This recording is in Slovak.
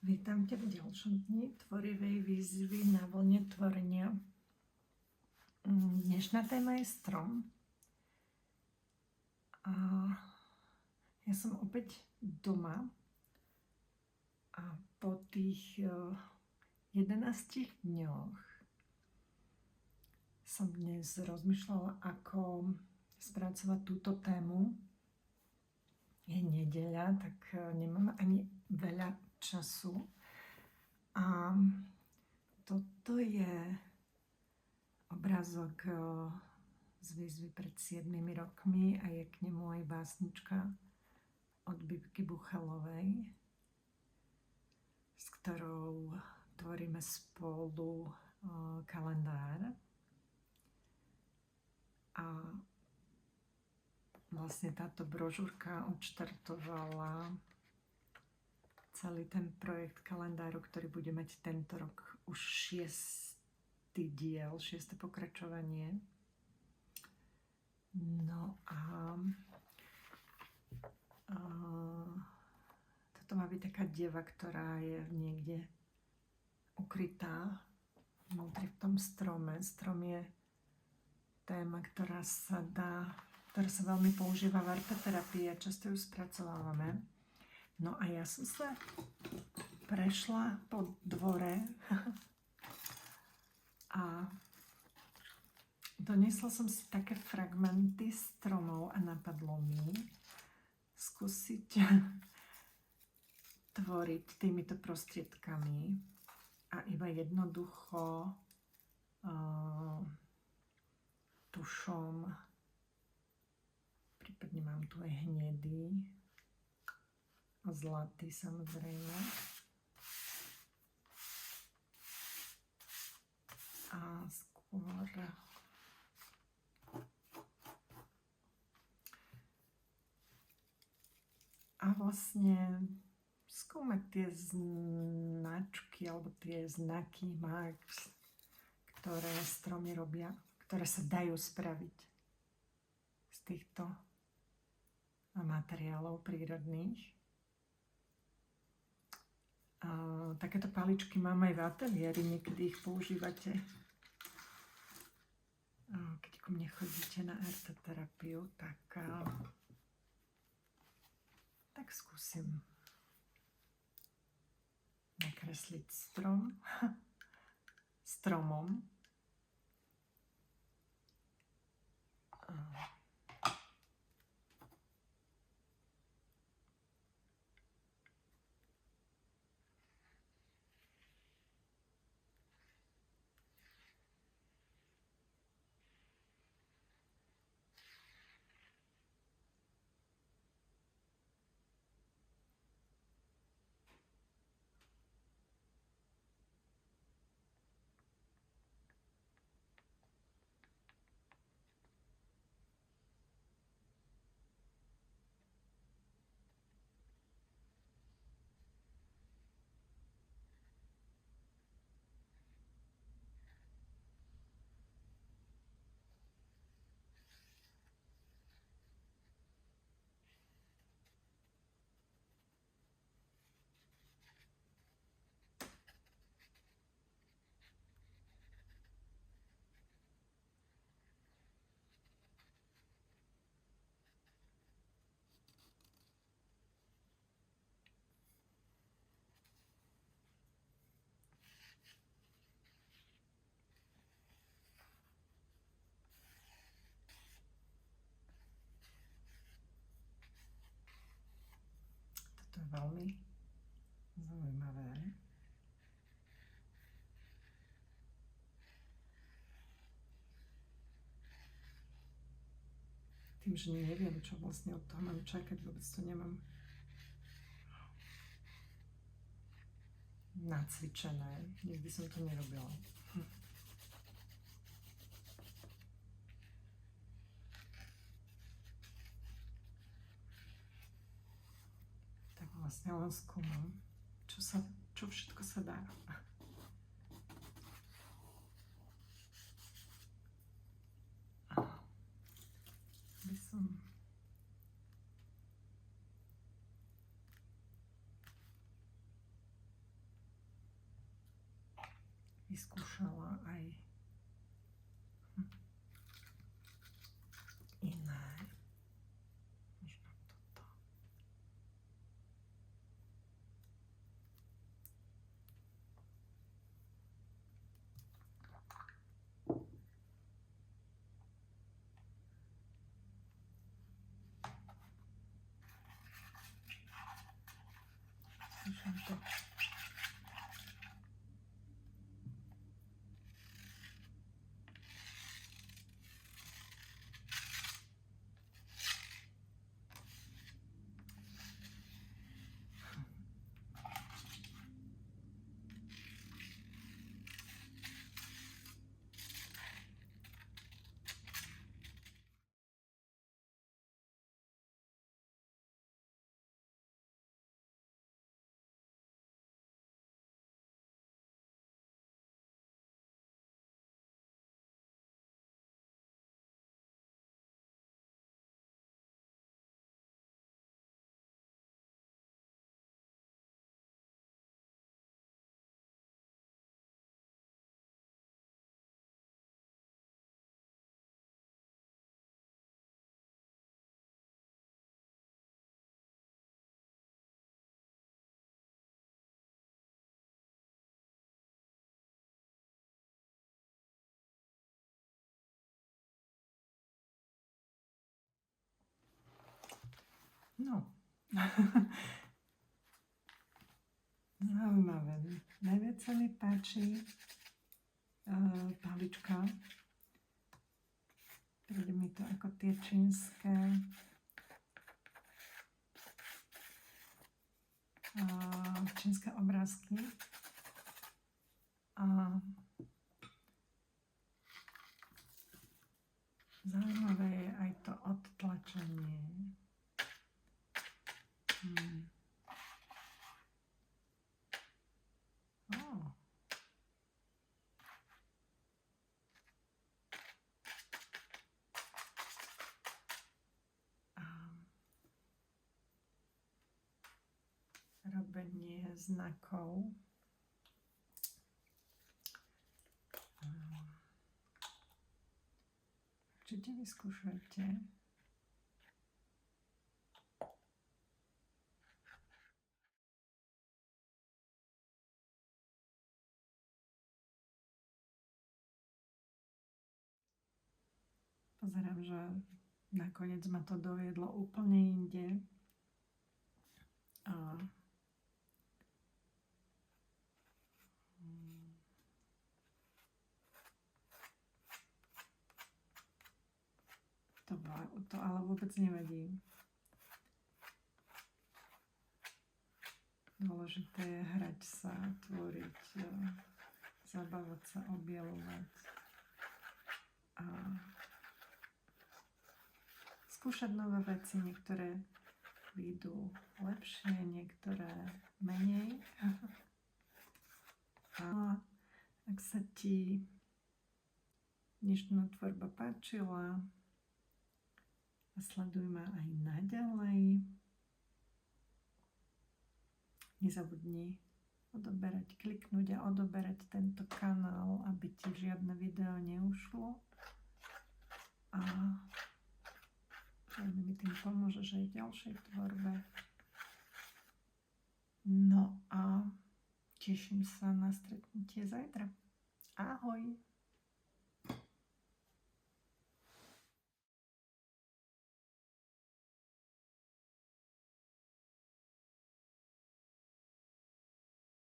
Vítam ťa v ďalšom dni tvorivej výzvy na vlne tvorenia. Dnešná téma je strom. A ja som opäť doma a po tých 11 dňoch som dnes rozmýšľala, ako spracovať túto tému. Je nedeľa, tak nemám ani veľa času. A toto je obrázok z výzvy pred 7 rokmi a je k nemu aj básnička od Bibky Buchalovej, s ktorou tvoríme spolu kalendár. A vlastne táto brožúrka odštartovala celý ten projekt kalendáru, ktorý bude mať tento rok už 6. diel, 6. pokračovanie. No a toto má byť taká deva, ktorá je niekde ukrytá vnútri v tom strome. Strom je téma, ktorá sa veľmi používa v arteterapii a často ju spracovávame. No a ja som sa prešla po dvore a doniesla som si také fragmenty stromov a napadlo mi skúsiť tvoriť týmito prostriedkami a iba jednoducho tušom, prípadne mám tu aj hnedý a zlatý samozrejme. A skôr vlastne skúmať tie značky alebo tie znaky marks, ktoré stromy robia, ktoré sa dajú spraviť z týchto materiálov prírodných. Takéto paličky mám aj v ateliéri, niekedy ich používate, keď ku mne chodíte na arteterapiu, tak skúsim nakresliť stromom. To je veľmi zaujímavé. Tým, že neviem, čo vlastne od toho mám čakať, vôbec to nemám nacvičené. Nikdy som to nerobila. Vlastne len skúmam, čo všetko sa dá. By som vyskúšala aj iné. Možno toto. Skúšam to. No. Zaujímavé. Najviac sa mi páči palička. Príde mi to ako tie čínske obrázky. A zaujímavé je aj to odtlačenie. Robenie znakov. Určite vyskúšajte. Pozerám, že nakoniec ma to doviedlo úplne inde. A to ale vôbec nevadí. Dôležité je hrať sa, tvoriť, zabávať sa, objavovať a skúšať nové veci. Niektoré výjdu lepšie, niektoré menej. A ak sa ti dnešná tvorba páčila, sleduj ma aj naďalej. Nezabudni kliknúť a odoberať tento kanál, aby ti žiadne video neušlo. A mi tým pomôžeš aj v ďalšej tvorbe. No a teším sa na stretnutie zajtra. Ahoj!